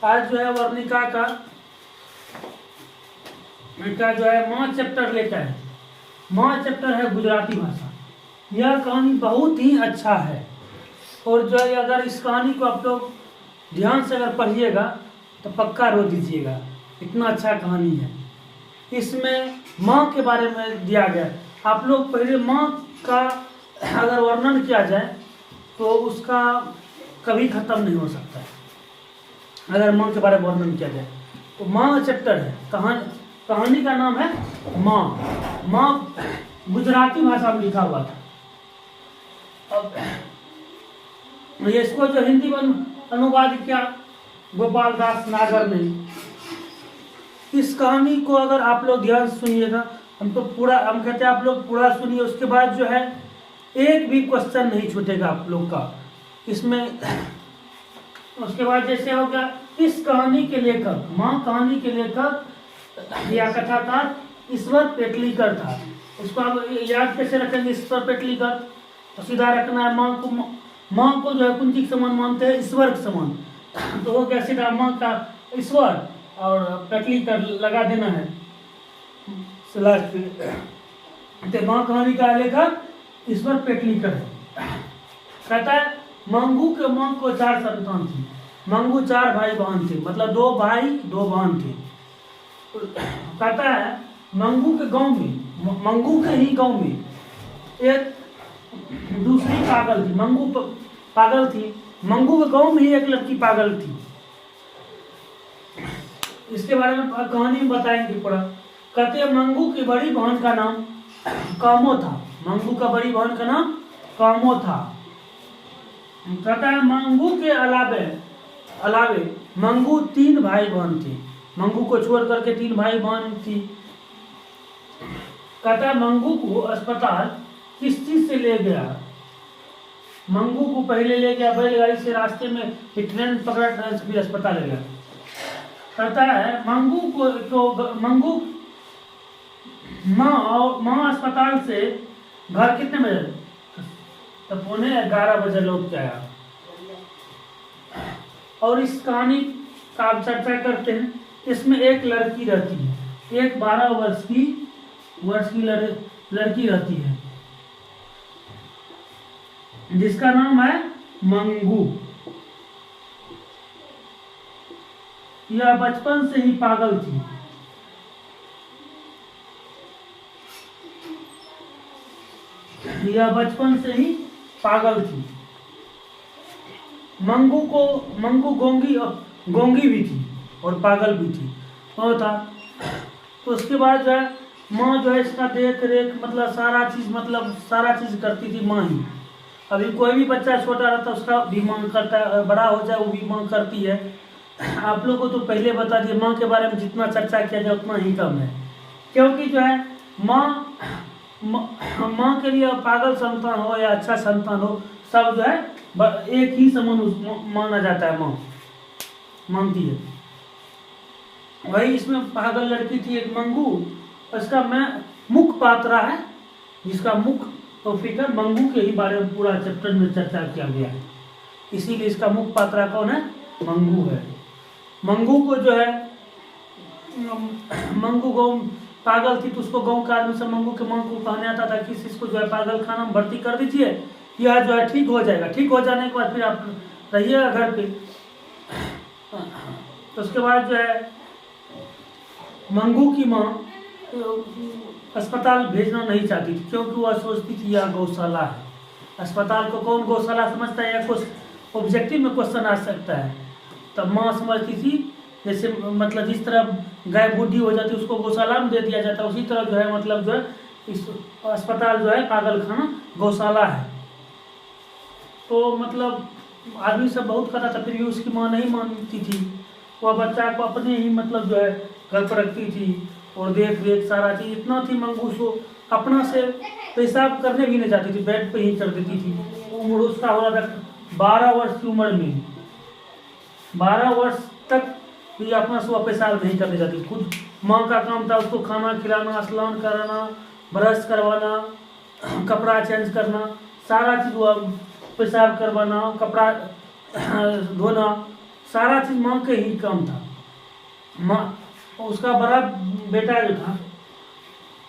आज जो है वर्णिका का जो है माँ चैप्टर लेकर है। माँ चैप्टर है गुजराती भाषा। यह कहानी बहुत ही अच्छा है और जो है अगर इस कहानी को आप लोग ध्यान से अगर पढ़िएगा तो पक्का रो दीजिएगा, इतना अच्छा कहानी है। इसमें माँ के बारे में दिया गया। आप लोग पहले माँ का अगर वर्णन किया जाए तो उसका कभी खत्म नहीं हो सकता है। अगर माँ के बारे में वर्णन किया जाए तो माँ चैप्टर है। कहानी का नाम है माँ। माँ गुजराती भाषा में लिखा हुआ था। अब इसको जो हिंदी में अनुवाद किया गोपाल दास नागर ने। इस कहानी को अगर आप लोग ध्यान से सुनिएगा, हम कहते हैं आप लोग पूरा सुनिए, उसके बाद जो है एक भी क्वेश्चन नहीं छूटेगा आप लोग का इसमें। उसके बाद जैसे हो गया, इस कहानी के लेखक, माँ कहानी के लेखक या कथाकार ईश्वर पेटलीकर था। उसको आप याद कैसे रखेंगे ईश्वर पेटलीकर? तो सीधा रखना है, माँ को जो है कुंती के समान मानते हैं, ईश्वर के समान। तो वो क्या सीधा माँ का ईश्वर और पेटलीकर लगा देना है लास्ट पे। माँ कहानी का लेखक ईश्वर पेटलीकर है। कहता है मंगू के माँ को 4 संतान थी। मंगू 4 भाई बहन थे, मतलब 2 भाई 2 बहन थे। कहता है मंगू के गांव में, मंगू के ही गांव में एक दूसरी पागल थी। मंगू पागल थी। मंगू के गांव में ही एक लड़की पागल थी। इसके बारे में कहानी में बताएंगे पूरा। कहते हैं मंगू की बड़ी बहन का नाम कामो था। मंगू का बड़ी बहन का नाम कामो था। कहता है मंगू के अलावे मंगू 3 भाई बहन थे। मंगू को छोड़ करके 3 भाई बहन थी। कहता है मंगू को अस्पताल किस चीज से ले गया? मंगू को पहले ले गया बैलगाड़ी से, रास्ते में ट्रेन पकड़ा, ट्रेन से फिर अस्पताल ले गया। कहता है मंगू माँ अस्पताल से घर कितने बजे? तो 11:15 लौट के आया। और इस कहानी का आप चर्चा करते हैं। इसमें एक लड़की रहती है, एक 12 वर्ष की लड़की रहती है जिसका नाम है मंगू। यह बचपन से ही पागल थी। मंगू गोंगी भी थी और पागल भी थी और था। तो उसके बाद जो है माँ जो है इसका देख रेख मतलब सारा चीज करती थी माँ ही। अभी कोई भी बच्चा छोटा रहता है उसका भी माँ करता है, बड़ा हो जाए वो भी माँ करती है। आप लोगों को तो पहले बता दिए माँ के बारे में जितना चर्चा किया जाए उतना ही कम है, क्योंकि जो है माँ के लिए पागल संतान हो या अच्छा संतान हो, सब जो है एक ही समान माना जाता है, माँ मानती है। वही इसमें पागल लड़की थी एक मंगू। इसका मुख्य पात्रा है जिसका मुख्य टॉपिक है मंगू के ही बारे में पूरा चैप्टर में चर्चा किया गया है। इसीलिए इसका मुख्य पात्रा कौन है? मंगू है। मंगू को जो है मंगू गाँव पागल थी तो उसको गांव का आदमी सब मंगू के माँ को कहने आता था कि इसको जो है पागल खाना में भर्ती कर दीजिए, यह जो है ठीक हो जाएगा। ठीक हो जाने के बाद फिर आप रहिएगा घर पे। तो उसके बाद जो है मंगू की माँ अस्पताल भेजना नहीं चाहती थी, क्योंकि वह सोचती थी यह गौशाला है। अस्पताल को कौन गौशाला समझता है? या कुछ ऑब्जेक्टिव में क्वेश्चन आ सकता है। तब माँ समझती थी जैसे मतलब जिस तरह गाय बूढ़ी हो जाती है उसको गौशाला में दे दिया जाता है, उसी तरह जो है मतलब जो है इस अस्पताल जो है पागल खाना गौशाला है। तो मतलब आदमी सब बहुत कहता था, फिर भी उसकी माँ नहीं मानती थी। वह बच्चा को अपने ही मतलब जो है घर पर रखती थी और देख रेख सारा चीज इतना थी। मंगू को अपना से पेशाब करने भी नहीं जाती थी, बेड पे ही कर देती थी। उम्र उसका हो रहा था 12 वर्ष की उम्र में, 12 वर्ष तक भी अपना सुबह पेशाब नहीं करने जाती। खुद माँ का काम था उसको खाना खिलाना, स्नान कराना, ब्रश करवाना, कपड़ा चेंज करना, सारा चीज वो पेशाब करवाना, कपड़ा धोना, सारा चीज माँ के ही काम था। माँ, उसका बड़ा बेटा जो था,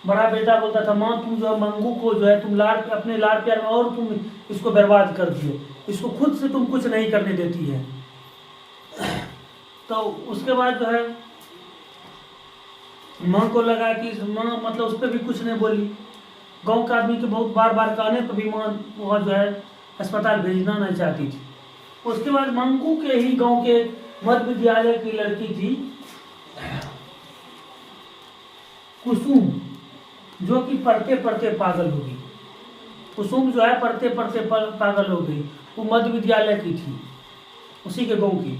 बड़ा बेटा बोलता था माँ तुम जो है मंगू को जो है तुम अपने लाड़ प्यार में और तुम इसको बर्बाद कर दिए, इसको खुद से तुम कुछ नहीं करने देती है। तो उसके बाद जो है माँ को लगा कि माँ मतलब उस पर भी कुछ नहीं बोली। गांव के आदमी के बहुत बार बार कहने पर भी माँ वहाँ जो है अस्पताल भेजना नहीं चाहती थी। उसके बाद मंगू के ही गांव के मध्य विद्यालय की लड़की थी कुसुम, जो कि पढ़ते पढ़ते पागल हो गई। कुसुम जो है पढ़ते पढ़ते पागल हो गई। वो मध्य विद्यालय की थी, उसी के गांव की।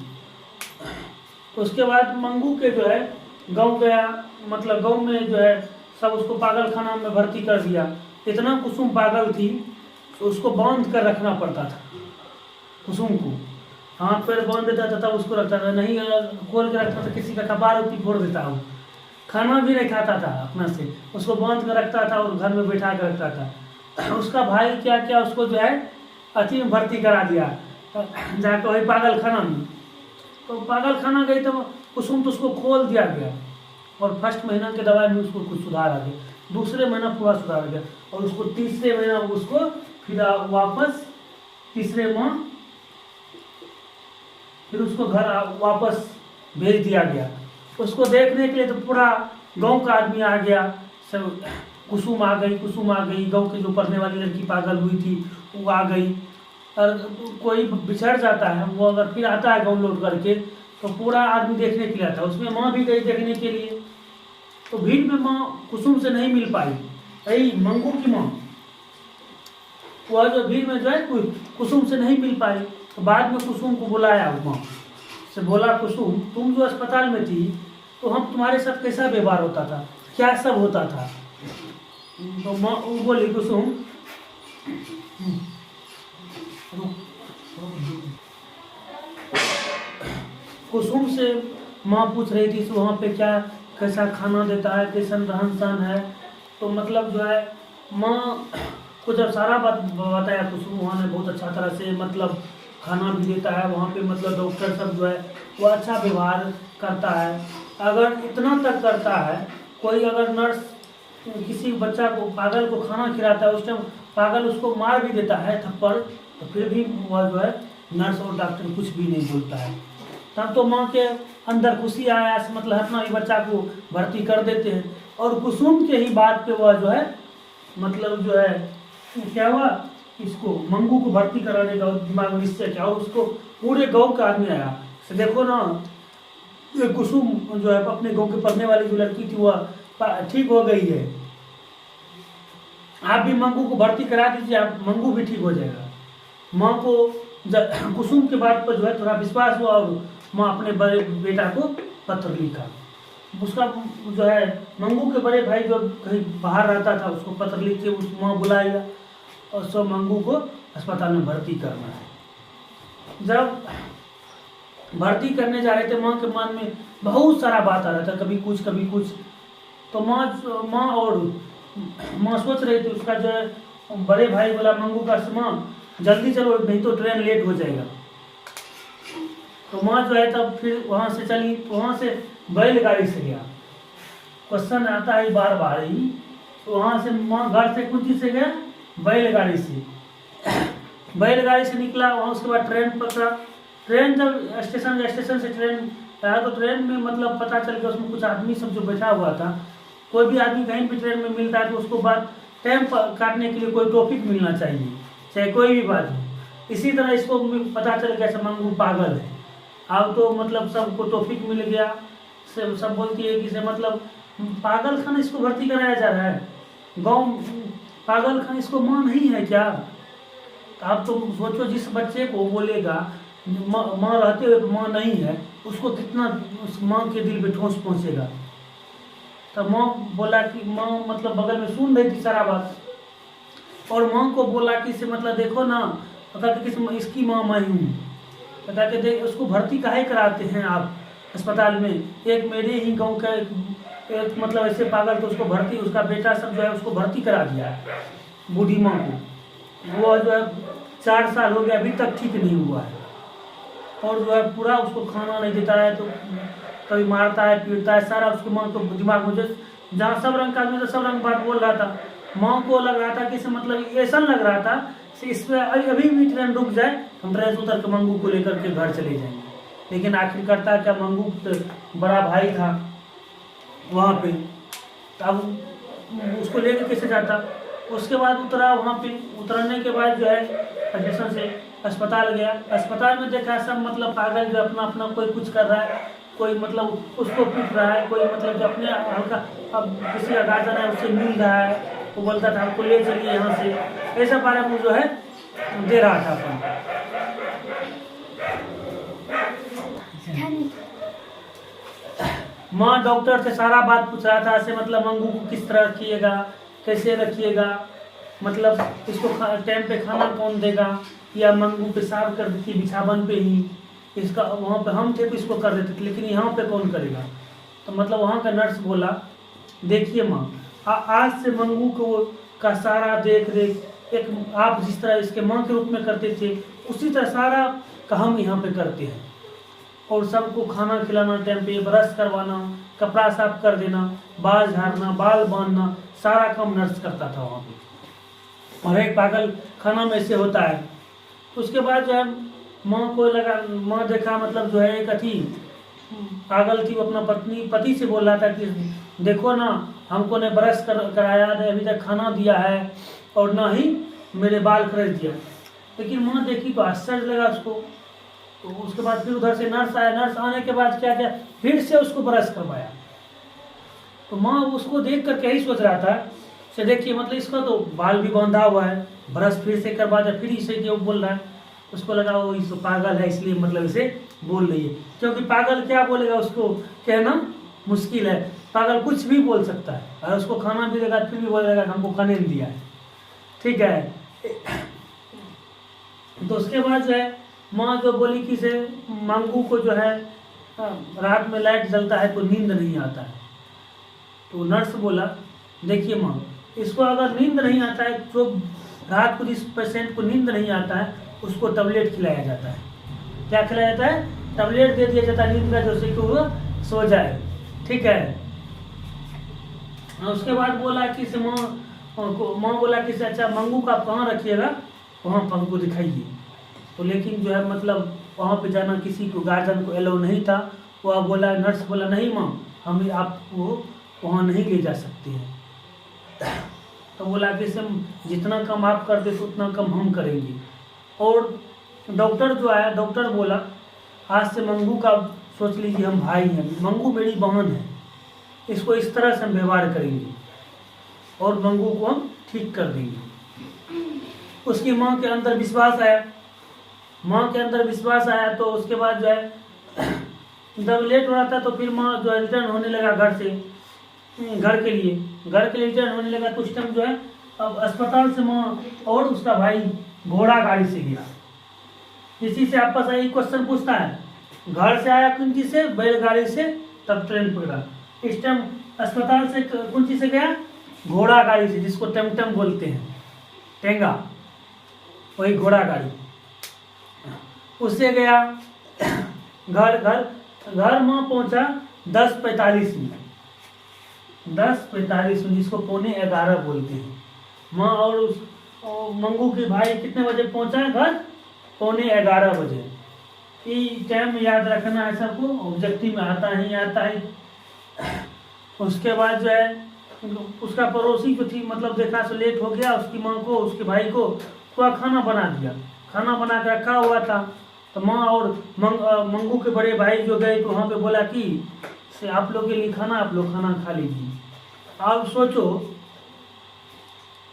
उसके बाद मंगू के जो है गांव गया, मतलब गांव में जो है सब उसको पागल खाना में भर्ती कर दिया। इतना कुसुम पागल थी तो उसको बांध कर रखना पड़ता था। कुसुम को हाथ पैर बांध देता था, तब उसको रखता था, नहीं खोल के रखता था किसी का कपार उठी फोड़ देता हूँ। खाना भी नहीं खाता था अपना से, उसको बांध कर रखता था और घर में बैठा कर रखता था। उसका भाई क्या क्या उसको जो है अथी में भर्ती करा दिया जाकर वही पागल खाना में। तो पागल खाना गई तो कुसुम तो उसको खोल दिया गया और फर्स्ट महीना के दवाई में उसको कुछ सुधार आ गया, दूसरे महीना पूरा सुधार आ गया और उसको तीसरे महीना उसको फिर वापस तीसरे माह फिर उसको घर वापस भेज दिया गया। उसको देखने के लिए तो पूरा गांव का आदमी आ गया, सब कुसुम आ गई, कुसुम आ गई, गांव की जो पढ़ने वाली लड़की पागल हुई थी वो आ गई। और कोई बिछड़ जाता है वो अगर फिर आता है गाँव लौट करके तो पूरा आदमी देखने के लिए आता है। उसमें माँ भी गई देखने के लिए, तो भीड़ में माँ कुसुम से नहीं मिल पाई। यही मंगू की माँ वह जो भीड़ में जो है कुसुम से नहीं मिल पाई। तो बाद में कुसुम को बुलाया, माँ से बोला कुसुम तुम जो अस्पताल में थी तो हम तुम्हारे साथ कैसा व्यवहार होता था, क्या सब होता था। तो माँ वो बोली कुसुम कुसुम से माँ पूछ रही थी तो वहाँ पे क्या कैसा खाना देता है, कैसा रहन सहन है। तो मतलब जो है माँ को जब सारा बात बताया कुसुम, वहाँ ने बहुत अच्छा तरह से मतलब खाना भी देता है वहाँ पे, मतलब डॉक्टर सब जो है वो अच्छा व्यवहार करता है। अगर इतना तक करता है, कोई अगर नर्स किसी बच्चा को पागल को खाना खिलाता है उस टाइम पागल उसको मार भी देता है थप्पड़, तो फिर भी वह जो है नर्स और डॉक्टर कुछ भी नहीं बोलता है। तब तो माँ के अंदर खुशी आया, मतलब अपना ही बच्चा को भर्ती कर देते हैं। और कुसुम के ही बात पे वह जो है मतलब जो है क्या हुआ, इसको मंगू को भर्ती कराने का दिमाग में निश्चय किया और उसको पूरे गांव का आदमी आया। तो देखो ना ये कुसुम जो है अपने गांव के पढ़ने वाली जो लड़की थी वह ठीक हो गई है, आप भी मंगू को भर्ती करा दीजिए, आप मंगू भी ठीक हो जाएगा। माँ को कुसुम के बात पर जो है थोड़ा विश्वास हुआ और माँ अपने बड़े बेटा को पत्र लिखा। उसका जो है मंगू के बड़े भाई जो कहीं बाहर रहता था उसको पत्र लिख के उस माँ बुलाया और सब मंगू को अस्पताल में भर्ती करना है। जब भर्ती करने जा रहे थे माँ के मन में बहुत सारा बात आ रहा था, कभी कुछ कभी कुछ। तो माँ और माँ सोच रही थी, उसका जो है बड़े भाई बोला मंगू का माँ जल्दी चलो नहीं तो ट्रेन लेट हो जाएगा। तो माँ जो है तब फिर वहाँ से चली, वहाँ से बैलगाड़ी से गया। क्वेश्चन आता है बार बार ही, तो वहाँ से माँ घर से कुंती से गया बैलगाड़ी से, बैलगाड़ी से निकला वहाँ। उसके बाद ट्रेन पकड़ा, ट्रेन जब स्टेशन से ट्रेन आया तो ट्रेन में मतलब पता चल गया उसमें कुछ आदमी सब जो बैठा हुआ था, कोई भी आदमी कहीं भी ट्रेन में मिलता है तो उसको बाद टाइम काटने के लिए कोई टॉपिक मिलना चाहिए, चाहे कोई भी बात हो। इसी तरह इसको पता चल गया मंगू पागल है। अब तो मतलब सबको टॉपिक मिल गया, सब बोलती है कि से मतलब पागल खान इसको भर्ती कराया जा रहा है, गाँव पागल खान इसको माँ नहीं है क्या। आप तो सोचो जिस बच्चे को बोलेगा माँ रहते हुए माँ नहीं है, उसको कितना उस माँ के दिल पे ठोस पहुँचेगा। तब माँ बोला कि माँ मतलब बगल में सुन रही थी सारा बात, और माँ को बोला कि इसे मतलब देखो ना, पता कि इसकी माँ मैं हूँ, पता कि देख उसको भर्ती काहे कराते हैं आप अस्पताल में। एक मेरे ही गांव का एक मतलब ऐसे पागल तो उसको भर्ती, उसका बेटा सब जो है उसको भर्ती करा दिया है बूढ़ी माँ को, वो जो है 4 साल हो गया अभी तक ठीक नहीं हुआ है। और जो है पूरा उसको खाना नहीं देता है, तो कभी मारता है, पीटता है, सारा उसकी माँ को दिमाग में जहाँ सब रंग का आदमी तो सब रंग बात बोल रहा था। माँ को लग रहा था कि इसे मतलब ऐसा लग रहा था कि इसमें अभी भी ट्रेन रुक जाए, हम ट्रेन उतर के मंगू को लेकर के घर चले जाएंगे। लेकिन आखिर करता क्या, मंगू तो बड़ा भाई था वहाँ पे, अब उसको लेकर कैसे जाता। उसके बाद उतरा वहाँ पे, उतरने के बाद जो है स्टेशन से अस्पताल गया। अस्पताल में देखा सब मतलब पागल जो अपना अपना कोई कुछ कर रहा है, कोई मतलब उसको पीट रहा है, कोई मतलब जो अपने हल्का अब किसी का गार्जन है उससे मिल रहा है, वो बोलता था हमको ले चलिए यहाँ से, ऐसा बारे में जो है दे रहा था अपन। माँ डॉक्टर से सारा बात पूछ रहा था, ऐसे मतलब मंगू को किस तरह रखिएगा, कैसे रखिएगा, मतलब इसको टाइम पे खाना कौन देगा, या मंगू पेशाब कर देती बिछावन पे ही, इसका वहाँ पे हम थे तो इसको कर देते थे, लेकिन यहाँ पे कौन करेगा। तो मतलब वहाँ का नर्स बोला देखिए माँ, आज से मंगू को का सारा देख रेख एक आप जिस तरह इसके माँ के रूप में करते थे उसी तरह सारा का हम यहाँ पे करते हैं, और सबको खाना खिलाना, टाइम पे ब्रश करवाना, कपड़ा साफ कर देना, बाल झाड़ना, बाल बांधना, सारा काम नर्स करता था वहाँ पे। और एक पागल खाना में से होता है। उसके बाद जो है माँ को लगा, माँ देखा मतलब जो है एक अथी पागल थी, वो अपना पति से बोल रहा था कि देखो ना, हमको ने ब्रश कराया, ने अभी तक खाना दिया है, और ना ही मेरे बाल कर दिया। लेकिन माँ देखी तो आश्चर्य लगा उसको। तो उसके बाद फिर उधर से नर्स आया, नर्स आने के बाद क्या किया, फिर से उसको ब्रश करवाया। तो माँ उसको देख कर यही सोच रहा था से देखिए मतलब इसका तो बाल भी बांधा हुआ है, ब्रश फिर से करवा दे, फिर इसे क्यों बोल रहा है। उसको लगा वो इस पागल है इसलिए मतलब इसे बोल रही है, क्योंकि पागल क्या बोलेगा उसको कहना मुश्किल है। पागल कुछ भी बोल सकता है, और उसको खाना भी देगा फिर भी बोलेगा हमको खाने नहीं दिया है, ठीक है। तो उसके बाद जो है माँ जो बोली कि से मंगू को जो है रात में लाइट जलता है तो नींद नहीं आता है। तो नर्स बोला देखिए माँ, इसको अगर नींद नहीं आता है, जो रात को जिस पेशेंट को नींद नहीं आता है उसको टैबलेट खिलाया जाता है। क्या खिलाया जाता है? टैबलेट दे दिया जाता है नींद का, जैसे कि वो सो जाए, ठीक है। उसके बाद बोला कि से माँ बोला कि से अच्छा मंगू का आप कहाँ रखिएगा, वहाँ हमको दिखाइए। तो लेकिन जो है मतलब वहाँ पे जाना किसी को गार्जियन को एलो नहीं था। वह बोला, नर्स बोला नहीं माँ, हम आपको वहाँ नहीं ले जा सकते हैं। तो बोला कि से जितना कम आप कर दे तो उतना कम हम करेंगे। और डॉक्टर जो आया, डॉक्टर बोला आज से मंगू का सोच लीजिए हम भाई हैं, मंगू मेरी बहन है, इसको इस तरह से हम व्यवहार करेंगे और मंगू को हम ठीक कर देंगे। उसकी माँ के अंदर विश्वास आया, माँ के अंदर विश्वास आया। तो उसके बाद जो है जब लेट हो रहा था तो फिर माँ जो है रिटर्न होने लगा घर से, घर के लिए रिटर्न होने लगा। तो उस टाइम जो है अब अस्पताल से माँ और उसका भाई घोड़ा गाड़ी से गया। इसी से आपस में क्वेश्चन पूछता है, घर से आया कुंची से, बैलगाड़ी से, तब ट्रेन पकड़ा। इस टाइम अस्पताल से कुंची से गया, घोड़ा गाड़ी से, जिसको टमटम बोलते हैं, टेंगा, वही घोड़ा गाड़ी, उससे गया। घर माँ पहुंचा 10:45 में, 10:45 में, जिसको 11:15 बोलते हैं। माँ और उस मंगू के भाई कितने बजे पहुंचा घर? 11:15 बजे। ये टाइम याद रखना है सबको, ऑब्जेक्टिव में आता ही आता है। उसके बाद जो है उसका पड़ोसी जो थी मतलब देखा से लेट हो गया, उसकी माँ को उसके भाई को थोड़ा खाना बना दिया, खाना बना के रखा हुआ था। तो माँ और मंगू के बड़े भाई जो गए तो वहाँ पे बोला कि से आप लोग के लिए खाना, आप लोग खाना खा लीजिए। आप सोचो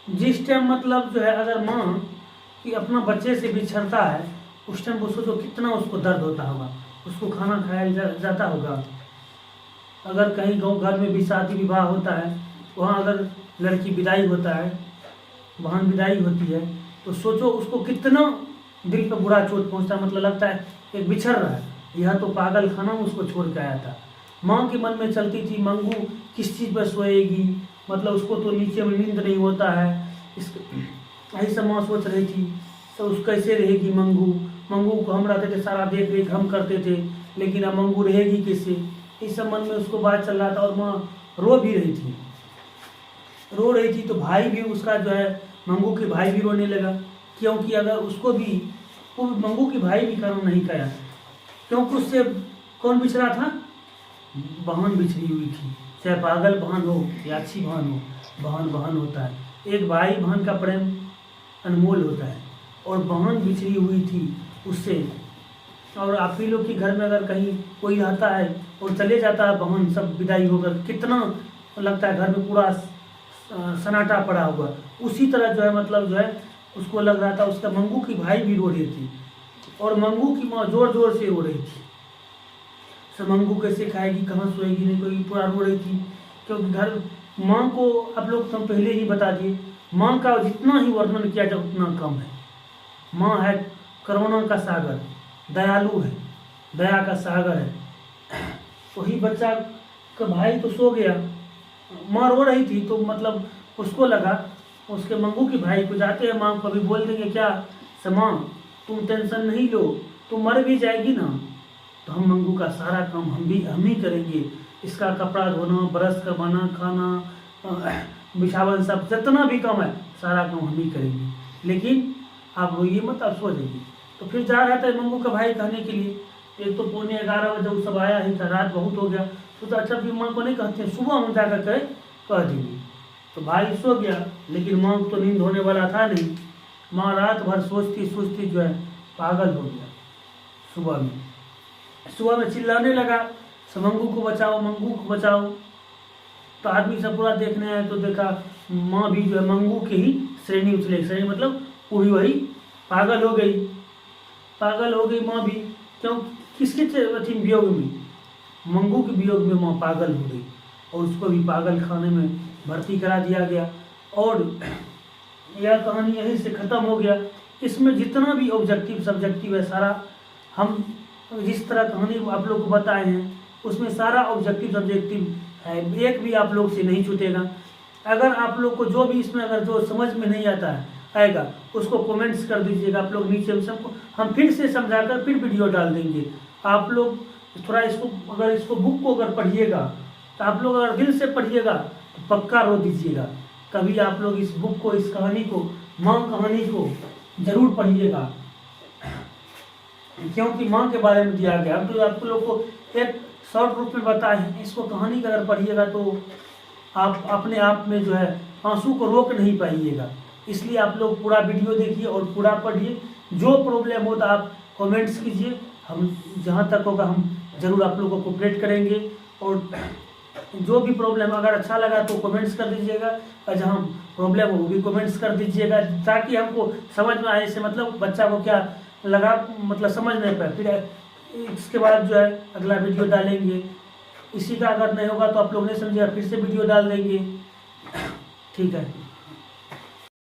जिस टाइम मतलब जो है अगर माँ कि अपना बच्चे से बिछड़ता है उस टाइम वो सोचो कितना उसको दर्द होता होगा, उसको खाना खाया जाता होगा। अगर कहीं गाँव घर में भी शादी विवाह होता है, वहाँ अगर लड़की विदाई होता है, बहन विदाई होती है, तो सोचो उसको कितना दिल पर बुरा चोट पहुँचता है। मतलब लगता है एक बिछड़ रहा है, यह तो पागल खाना उसको छोड़ के आया था। माँ के मन में चलती थी मंगू किस चीज़ पर सोएगी, मतलब उसको तो नीचे में नींद नहीं होता है, इस यही सब माँ सोच रही थी। तो उस कैसे रहेगी मंगू, मंगू को हम रहते थे, सारा देख रेख हम करते थे, लेकिन अब मंगू रहेगी किससे? इस संबंध में उसको बात चल रहा था और माँ रो भी रही थी। तो भाई भी उसका जो है, मंगू के भाई भी रोने लगा, क्योंकि अगर उसको भी वो मंगू की भाई भी कर्म नहीं किया, क्योंकि उससे कौन बिछड़ा था? बहन बिछड़ी हुई थी। चाहे पागल बहन हो या अच्छी बहन हो, बहन बहन होता है। एक भाई बहन का प्रेम अनमोल होता है, और बहन बिछड़ी हुई थी उससे। और आप ही लोग के घर में अगर कहीं कोई आता है और चले जाता है बहन सब विदाई होकर, कितना लगता है घर में पूरा सन्नाटा पड़ा हुआ। उसी तरह जो है मतलब जो है उसको लग रहा था, उसका मंगू की भाई भी रो रही थी और मंगू की माँ जोर जोर से रो रही थी। सब मंगू कैसे खाएगी, कहाँ सोएगी, नहीं कोई, पूरा रो रही थी। क्योंकि घर माँ को आप लोग तो पहले ही बता दिए, माँ का जितना ही वर्णन किया जाए उतना कम है। माँ है करुणा का सागर, दयालु है, दया का सागर है। वही बच्चा का भाई तो सो गया, माँ रो रही थी, तो मतलब उसको लगा उसके मंगू के भाई को जाते हैं माँ को अभी बोल देंगे क्या, माँ तुम टेंशन नहीं लो, तुम मर भी जाएगी ना तो हम मंगू का सारा काम हम ही करेंगे। इसका कपड़ा धोना, ब्रश करवाना, खाना, बिछावन, सब जितना भी काम है सारा काम हम ही करेंगे, लेकिन आप रोइए मत, आप सो जाइए। तो फिर जा रहा था मंगू का भाई कहने के लिए। एक तो 11:15 बजे वो सब आया ही था, रात बहुत हो गया। तो अच्छा फिर माँ को नहीं कहते, सुबह हम जाकर कह देंगे। तो भाई सो गया, लेकिन माँ को तो नींद होने वाला था नहीं। माँ रात भर सोचती सोचती जो है पागल हो गया। सुबह में चिल्लाने लगा, मंगू को बचाओ, मंगू को बचाओ। तो आदमी सब पूरा देखने आए तो देखा माँ भी जो है मंगू के ही श्रेणी उछले, श्रेणी मतलब पूरी वही पागल हो गई माँ भी। क्यों? किसके अथी वियोग में? मंगू के वियोग में माँ पागल हो गई और उसको भी पागल खाने में भर्ती करा दिया गया। और यह कहानी यहीं से ख़त्म हो गया। इसमें जितना भी ऑब्जेक्टिव सब्जेक्टिव है सारा, हम जिस तरह कहानी आप लोग को बताए हैं उसमें सारा ऑब्जेक्टिव सब्जेक्टिव है, एक भी आप लोग से नहीं छूटेगा। अगर आप लोग को जो भी इसमें अगर जो समझ में नहीं आता है आएगा उसको कमेंट्स कर दीजिएगा आप लोग नीचे, हम फिर से समझाकर फिर वीडियो डाल देंगे। आप लोग थोड़ा इसको बुक को अगर पढ़िएगा तो आप लोग अगर दिल से पढ़िएगा तो पक्का रो दीजिएगा। कभी आप लोग इस बुक को, इस कहानी को, माँ कहानी को जरूर पढ़िएगा, क्योंकि माँ के बारे में दिया गया। तो आप लोग को एक शॉर्ट रूप में बताए हैं, इसको कहानी का अगर पढ़िएगा तो आप अपने आप में जो है आंसू को रोक नहीं पाइएगा। इसलिए आप लोग पूरा वीडियो देखिए और पूरा पढ़िए। जो प्रॉब्लम हो तो आप कमेंट्स कीजिए, हम जहाँ तक होगा हम ज़रूर आप लोगों को कोऑपरेट करेंगे। और जो भी प्रॉब्लम अगर अच्छा लगा तो कमेंट्स कर दीजिएगा, और जहाँ प्रॉब्लम हो वो भी कमेंट्स कर दीजिएगा, ताकि हमको समझ में आए। से मतलब बच्चा को क्या लगा, मतलब समझ नहीं पाए, फिर इसके बाद जो है अगला वीडियो डालेंगे। इसी का अगर नहीं होगा तो आप लोग नहीं समझिएगा, फिर से वीडियो डाल देंगे। ठीक है।